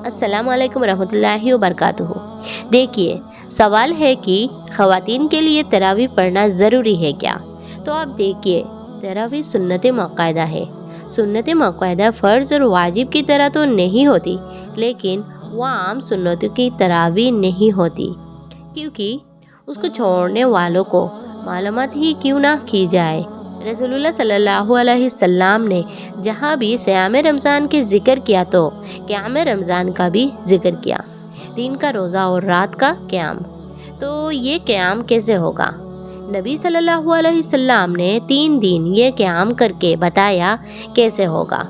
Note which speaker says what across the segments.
Speaker 1: السلام علیکم ورحمۃ اللہ وبرکاتہ۔ دیکھیے، سوال ہے کہ خواتین کے لیے تراویح پڑھنا ضروری ہے کیا؟ تو آپ دیکھیے، تراویح سنت مقعدہ ہے۔ سنت مقعدہ فرض اور واجب کی طرح تو نہیں ہوتی، لیکن وہ عام سنتوں کی تراویح نہیں ہوتی، کیونکہ اس کو چھوڑنے والوں کو معلومات ہی کیوں نہ کی جائے۔ رسول اللہ صلی اللہ علیہ وسلم نے جہاں بھی صیام رمضان کے ذکر کیا تو قیام رمضان کا بھی ذکر کیا، دن کا روزہ اور رات کا قیام۔ تو یہ قیام کیسے ہوگا؟ نبی صلی اللہ علیہ وسلم نے 3 دن یہ قیام کر کے بتایا کیسے ہوگا۔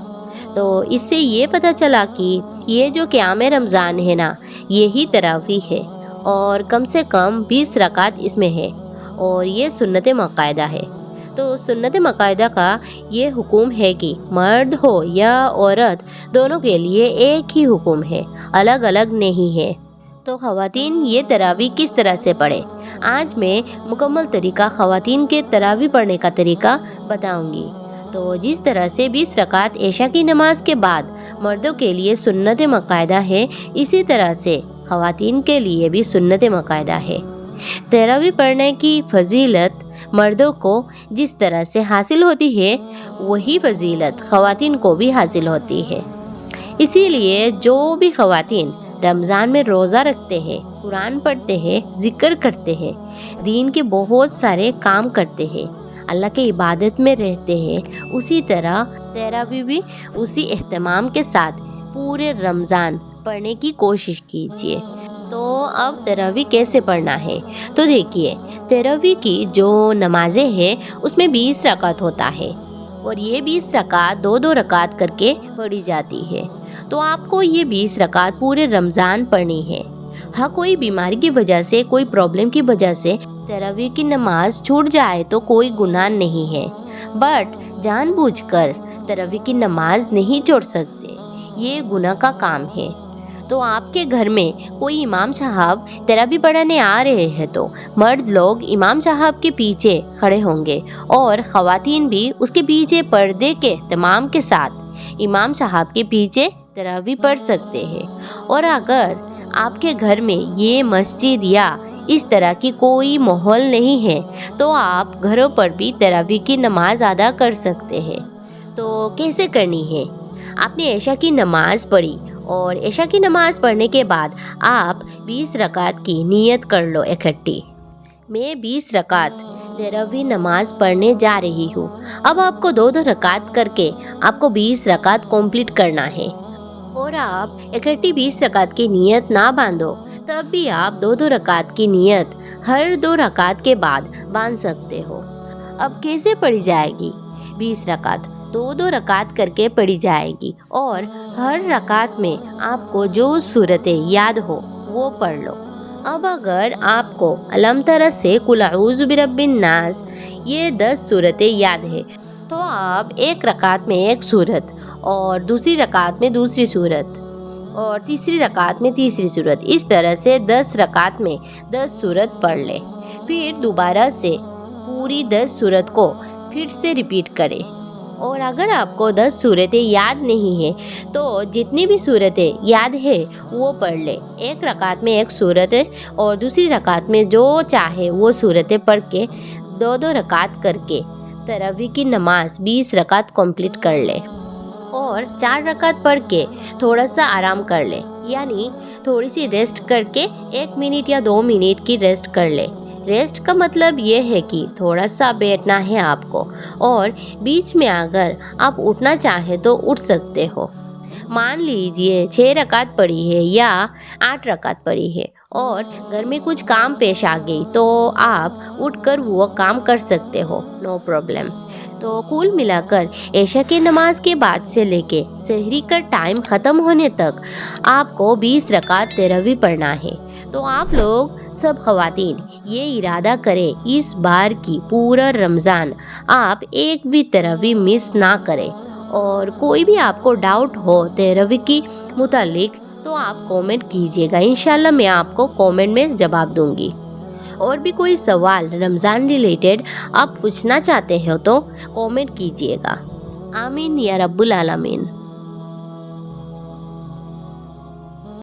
Speaker 1: تو اس سے یہ پتہ چلا کہ یہ جو قیام رمضان ہے نا، یہی تراویح ہے، اور کم سے کم 20 رکعت اس میں ہے، اور یہ سنت مقعدہ ہے۔ تو سنت مقعدہ کا یہ حکم ہے کہ مرد ہو یا عورت، دونوں کے لیے ایک ہی حکم ہے، الگ الگ نہیں ہے۔ تو خواتین یہ تراویح کس طرح سے پڑھے؟ آج میں مکمل طریقہ خواتین کے تراویح پڑھنے کا طریقہ بتاؤں گی۔ تو جس طرح سے 20 رکعت عشاء کی نماز کے بعد مردوں کے لیے سنت مقعدہ ہے، اسی طرح سے خواتین کے لیے بھی سنت مقعدہ ہے۔ تراویح پڑھنے کی فضیلت مردوں کو جس طرح سے حاصل ہوتی ہے، وہی فضیلت خواتین کو بھی حاصل ہوتی ہے۔ اسی لیے جو بھی خواتین رمضان میں روزہ رکھتے ہیں، قرآن پڑھتے ہیں، ذکر کرتے ہیں، دین کے بہت سارے کام کرتے ہیں، اللہ کے عبادت میں رہتے ہیں، اسی طرح تراویح بھی اسی اہتمام کے ساتھ پورے رمضان پڑھنے کی کوشش کیجیے۔ تو اب تراویح کیسے پڑھنا ہے؟ تو دیکھیے، تراویح کی جو نمازیں ہیں اس میں 20 رکعت ہوتا ہے، اور یہ 20 رکعت 2 رکعت کر کے پڑھی جاتی ہے۔ تو آپ کو یہ 20 رکعت پورے رمضان پڑھنی ہے۔ ہاں، کوئی بیماری کی وجہ سے، کوئی پرابلم کی وجہ سے تراویح کی نماز چھوٹ جائے تو کوئی گناہ نہیں ہے، بٹ جان بوجھ کر تراویح کی نماز نہیں چھوڑ سکتے، یہ گناہ کا کام ہے۔ تو آپ کے گھر میں کوئی امام صاحب تراویح پڑھانے آ رہے ہیں تو مرد لوگ امام صاحب کے پیچھے کھڑے ہوں گے، اور خواتین بھی اس کے پیچھے پردے کے اہتمام کے ساتھ امام صاحب کے پیچھے تراویح پڑھ سکتے ہیں۔ اور اگر آپ کے گھر میں یہ مسجد یا اس طرح کی کوئی ماحول نہیں ہے تو آپ گھروں پر بھی تراویح کی نماز ادا کر سکتے ہیں۔ تو کیسے کرنی ہے؟ آپ نے عشاء کی نماز پڑھی، اور عشاء کی نماز پڑھنے کے بعد آپ 20 رکعت کی نیت کر لو اکٹھی۔ میں 20 رکعت تراویح نماز پڑھنے جا رہی ہوں۔ اب آپ کو 2 رکعت کر کے آپ کو 20 رکعت کمپلیٹ کرنا ہے، اور آپ اکٹھی 20 رکعت کی نیت نہ باندھو، تب بھی آپ 2 رکعت کی نیت ہر 2 رکعت کے بعد باندھ سکتے ہو۔ اب کیسے پڑھی جائے گی؟ 20 رکعت 2 رکعت کر کے پڑھی جائے گی، اور ہر رکعت میں آپ کو جو سورتیں یاد ہو وہ پڑھ لو۔ اب اگر آپ کو الم تر سے قل اعوذ برب الناس یہ 10 سورتیں یاد ہے تو آپ ایک رکعت میں ایک سورت، اور دوسری رکعت میں دوسری سورت، اور تیسری رکعت میں تیسری سورت، اس طرح سے 10 رکعت میں 10 سورت پڑھ لے۔ پھر دوبارہ سے پوری 10 سورت کو پھر سے ریپیٹ کرے۔ اور اگر آپ کو 10 سورتیں یاد نہیں ہیں تو جتنی بھی سورتیں یاد ہے وہ پڑھ لے۔ ایک رکعت میں ایک سورت، اور دوسری رکعت میں جو چاہے وہ سورتیں پڑھ کے 2 رکعت کر کے تراویح کی نماز 20 رکعت کمپلیٹ کر لے، اور 4 رکعت پڑھ کے تھوڑا سا آرام کر لے، یعنی تھوڑی سی ریسٹ کر کے 1 منٹ یا 2 منٹ کی ریسٹ کر لے۔ ریسٹ کا مطلب یہ ہے کہ تھوڑا سا بیٹھنا ہے آپ کو، اور بیچ میں اگر آپ اٹھنا چاہیں تو اٹھ سکتے ہو۔ مان لیجئے 6 رکعت پڑھی ہے یا 8 رکعت پڑھی ہے، اور گھر میں کچھ کام پیش آ گئی تو آپ اٹھ کر وہ کام کر سکتے ہو، نو پرابلم۔ تو کل ملا کر عشاء کی نماز کے بعد سے لے کے سحری کا ٹائم ختم ہونے تک آپ کو 20 رکعت تراویح پڑھنا ہے۔ تو آپ لوگ سب خواتین یہ ارادہ کریں، اس بار کی پورا رمضان آپ ایک بھی تراویح مس نہ کریں۔ اور کوئی بھی آپ کو ڈاؤٹ ہو تراویح کی متعلق تو آپ کومنٹ کیجیے گا، انشاءاللہ میں آپ کو کومنٹ میں جواب دوں گی۔ اور بھی کوئی سوال رمضان ریلیٹڈ آپ پوچھنا چاہتے ہو تو کومنٹ کیجیے گا۔ آمین یا رب العالمین۔